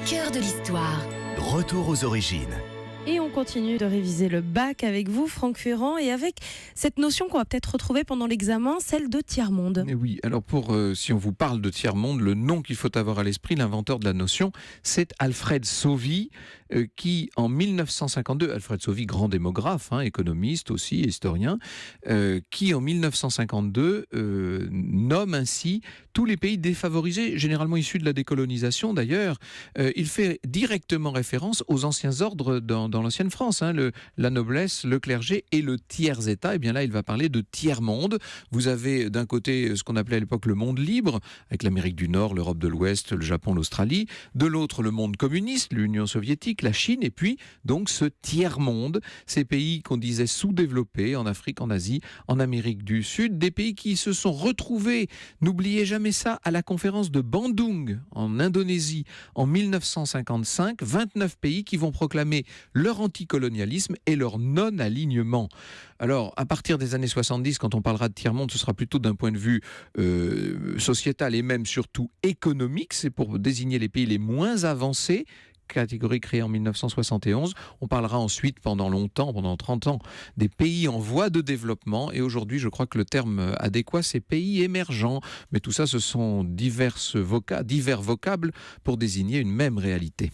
cœur de l'histoire. Retour aux origines. Et on continue de réviser le bac avec vous, Franck Ferrand, et avec cette notion qu'on va peut-être retrouver pendant l'examen, celle de tiers-monde. Et oui, alors si on vous parle de tiers-monde, le nom qu'il faut avoir à l'esprit, l'inventeur de la notion, c'est Alfred Sauvy, qui en 1952, Alfred Sauvy, grand démographe, économiste aussi, historien, qui en 1952 nomme ainsi tous les pays défavorisés, généralement issus de la décolonisation d'ailleurs. Il fait directement référence aux anciens ordres dans l'ancienne France, la noblesse, le clergé et le tiers-état. Et bien là, il va parler de tiers-monde. Vous avez d'un côté ce qu'on appelait à l'époque le monde libre, avec l'Amérique du Nord, l'Europe de l'Ouest, le Japon, l'Australie. De l'autre, le monde communiste, l'Union soviétique, la Chine. Et puis, donc, ce tiers-monde, ces pays qu'on disait sous-développés en Afrique, en Asie, en Amérique du Sud, des pays qui se sont retrouvés, n'oubliez jamais ça, à la conférence de Bandung, en Indonésie, en 1955, 29 pays qui vont proclamer leur anticolonialisme et leur non-alignement. Alors, à partir des années 70, quand on parlera de tiers-monde, ce sera plutôt d'un point de vue sociétal et même surtout économique. C'est pour désigner les pays les moins avancés, catégorie créée en 1971. On parlera ensuite pendant 30 ans, des pays en voie de développement. Et aujourd'hui, je crois que le terme adéquat, c'est pays émergents. Mais tout ça, ce sont divers vocables pour désigner une même réalité.